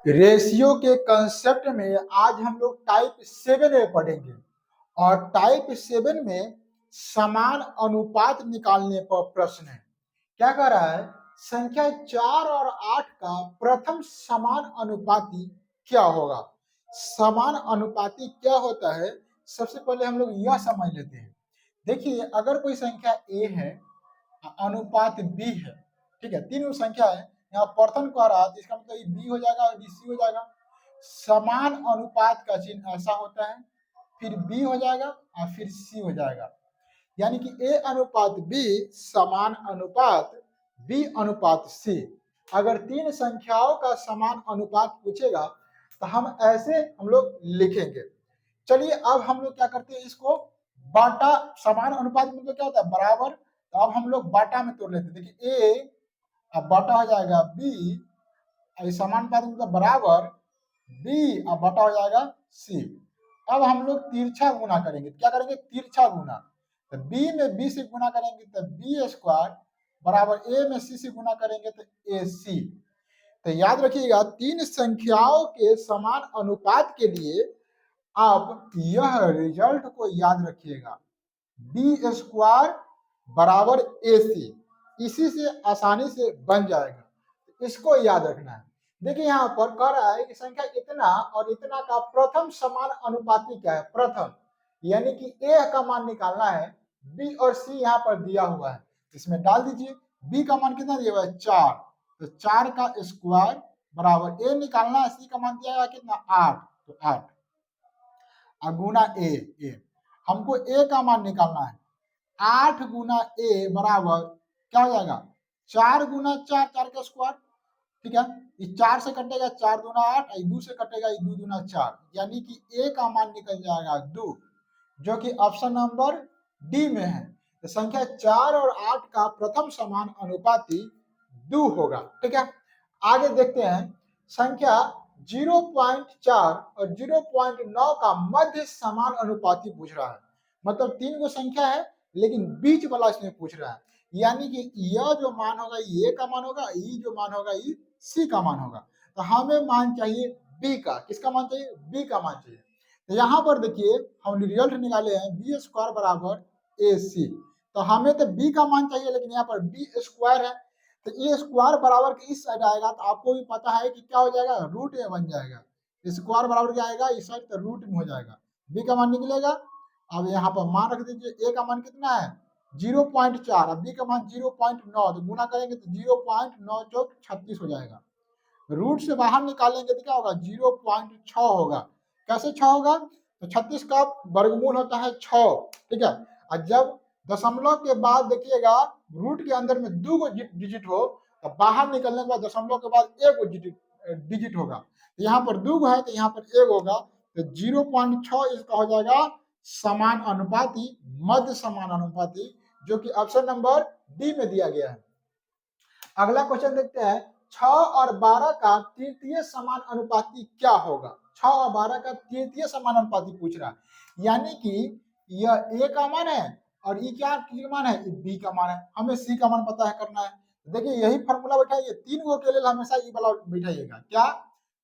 Ratio के concept में आज हम लोग टाइप 7 में पढ़ेंगे और टाइप 7 में समान अनुपात निकालने पर प्रश्न है। क्या कह रहा है? संख्या 4 और 8 का प्रथम समान अनुपाती क्या होगा? समान अनुपाती क्या होता है? सबसे पहले हम लोग यह समझ लेते हैं। देखिए, अगर कोई संख्या a है, अनुपात b है, ठीक है, तीन संख्या है, यहाँ प्रथम कह रहा है तो इसका मतलब बी हो जाएगा और सी हो जाएगा। समान अनुपात का चिन्ह ऐसा होता है, फिर बी हो जाएगा और फिर सी हो जाएगा। यानी कि ए अनुपात बी समान अनुपात बी अनुपात सी। अगर तीन संख्याओं का समान अनुपात पूछेगा तो हम ऐसे हम लोग लिखेंगे। चलिए अब हम लोग क्या करते हैं, इसको बाटा, समान अनुपात मतलब क्या होता है? बराबर। तो अब हम लोग बाटा में तोड़ लेते हैं। देखिए ए अब बाटा हो जाएगा बी, समान अनुपात मतलब बराबर बी, अब बाटा हो जाएगा सी। अब हम लोग तिरछा गुना करेंगे। क्या करेंगे? तिरछा गुना। तो बी में बी से गुना करेंगे तो बी स्क्वायर बराबर ए में सी से गुना करेंगे तो ए सी। तो याद रखिएगा, तीन संख्याओं के समान अनुपात के लिए आप यह रिजल्ट को याद रखिएगा, बी स्क्वायर बराबर ए सी। इसी से आसानी से बन जाएगा, इसको याद रखना है। देखिए यहाँ पर कह रहा है कि संख्या इतना और इतना का प्रथम समान अनुपाती क्या है? प्रथम, यानी कि ए का मान निकालना है। बी और सी यहाँ पर दिया हुआ है, इसमें डाल दीजिए। बी का मान कितना दिया हुआ है? 4। तो 4 का स्क्वायर बराबर ए निकालना है, सी का मान दिया हुआ कितना? 8। तो 8 गुना ए, हमको ए का मान निकालना है। 8 गुना ए बराबर क्या हो जाएगा? 4 गुना 4, 4 का स्क्वायर, ठीक है। इस 4 से कटेगा 4 दूना 8, 2 से कटेगा 2 दूना 4, यानी कि ए का मान निकल जाएगा 2, जो कि ऑप्शन नंबर डी में है। तो संख्या 4 और 8 का प्रथम समान अनुपाती 2 होगा, ठीक है। आगे देखते हैं, संख्या 0.4 और 0.9 का मध्य समान अनुपाती पूछ रहा है। मतलब तीन गो संख्या है लेकिन बीच वाला इसमें पूछ रहा है, यानी कि यह जो मान होगा ये का मान होगा, ये जो मान होगा ये सी का मान होगा। तो हमें मान चाहिए बी का। किसका मान चाहिए? बी का मान चाहिए। तो यहाँ पर देखिए हम रिजल्ट निकाले हैं बी स्क्वायर बराबर ए सी। तो हमें तो बी का मान चाहिए, लेकिन यहाँ पर बी स्क्वायर है तो ए स्क्वायर बराबर के इस साइड आएगा तो आपको भी पता है कि क्या हो जाएगा? रूट में बन जाएगा। स्क्वायर बराबर क्या आएगा? इस साइड तो रूट में हो जाएगा। बी का मान निकलेगा। अब यहाँ पर मान रख दीजिए। ए का मान कितना है? 0.4, अब बी का मान 0.9, तो गुना करेंगे तो 0.9 चौक 36 हो जाएगा। रूट से बाहर निकालेंगे तो क्या होगा? 0.6 होगा। कैसे 6 होगा? तो 36 का वर्गमूल होता है 6, ठीक है। और जब दशमलव के बाद देखिएगा रूट के अंदर में 2 गो डिजिट हो तो बाहर निकलने के बाद दशमलव के बाद 1 गो डिजिट होगा। तो यहाँ पर 2 गो है तो यहाँ पर 1 होगा। तो 0.6 इसका हो जाएगा समान अनुपाती, मध्य समान अनुपाती, जो कि ऑप्शन नंबर डी में दिया गया है। अगला क्वेश्चन देखते हैं, 6 और 12 का तृतीय समान अनुपाती क्या होगा? 6 और 12 का तृतीय समान अनुपाती पूछ रहा है, यानी कि यह ए का मान है और ये क्या मान है? बी का मान है। हमें सी का मान पता है करना है। देखिए यही फॉर्मूला बैठाइए, तीन गो के लिए हमेशा ये वाला बैठाइएगा। क्या?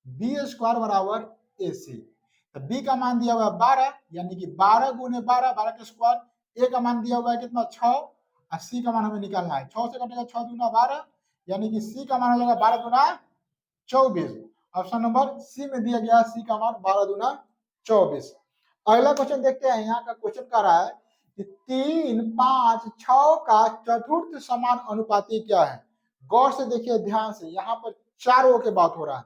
बी स्क्वायर बराबर ए सी। तो बी का मान दिया हुआ है 12, यानी कि 12 गुने 12, 12 का स्क्वायर। ए का मान दिया हुआ है कितना? 6, और सी का मान हमें निकालना है। 6 से कटेगा 6 दूना 12, यानी कि सी का मान हो जाएगा 12 दूना 24। ऑप्शन नंबर सी में दिया गया सी का मान 12 दूना 24। अगला क्वेश्चन देखते हैं। यहाँ का क्वेश्चन कह रहा है कि 3, 5, 6 का चतुर्थ समान अनुपाती क्या है? गौर से देखिए, ध्यान से। यहाँ पर 4 के बात हो रहा है।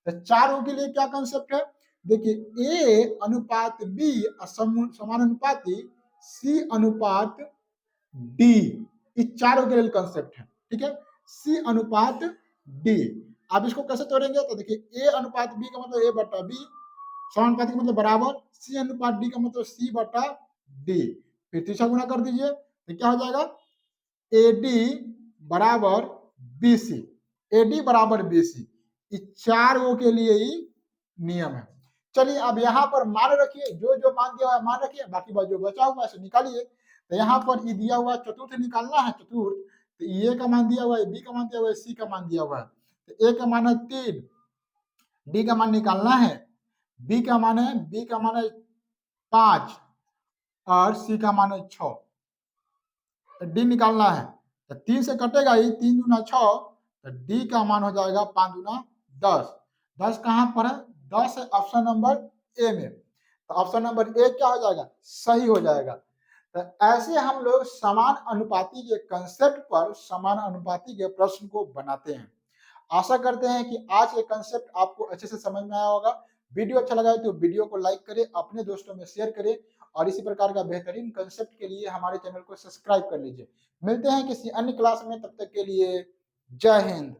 तो 4 के लिए क्या कंसेप्ट है? देखिए ए अनुपात बी समान अनुपाती सी अनुपात डी, इस 4 के लिए कंसेप्ट है, ठीक है। सी अनुपात डी। अब इसको कैसे तोड़ेंगे? तो देखिए ए अनुपात बी का मतलब ए बटा बी, समानुपाती का मतलब बराबर, सी अनुपात डी का मतलब सी बटा डी। फिर तीसरा गुना कर दीजिए तो क्या हो जाएगा? ए डी बराबर बी सी। ए डी बराबर बी सी, इस 4 के लिए ही नियम है। चलिए अब यहाँ पर मान रखिए, जो जो मान दिया हुआ है मान रखिए, बाकी बात जो बचा हुआ है निकालिए। तो यहाँ पर ये दिया हुआ चतुर्थ निकालना है, चतुर्थ। तो ए का मान दिया हुआ है, बी का मान दिया हुआ है, सी का मान दिया हुआ है। तो ए का मान है 3, डी का मान निकालना है, बी का मान है 5 और सी का मान है 6, तो डी निकालना है। तो 3 से कटेगा ही, 3 दूना 6, तो डी का मान हो जाएगा 5 दूना 10। 10 कहाँ पर है? 10 है ऑप्शन नंबर ए में, तो ऑप्शन नंबर ए क्या हो जाएगा? सही हो जाएगा। तो ऐसे हम लोग समान अनुपाती के कंसेप्ट पर समान अनुपाती के प्रश्न को बनाते हैं। आशा करते हैं कि आज ये कंसेप्ट आपको अच्छे से समझ में आया होगा। वीडियो अच्छा लगा है तो वीडियो को लाइक करें, अपने दोस्तों में शेयर करें और इसी प्रकार का बेहतरीन कंसेप्ट के लिए हमारे चैनल को सब्सक्राइब कर लीजिए। मिलते हैं किसी अन्य क्लास में, तब तक के लिए जय हिंद।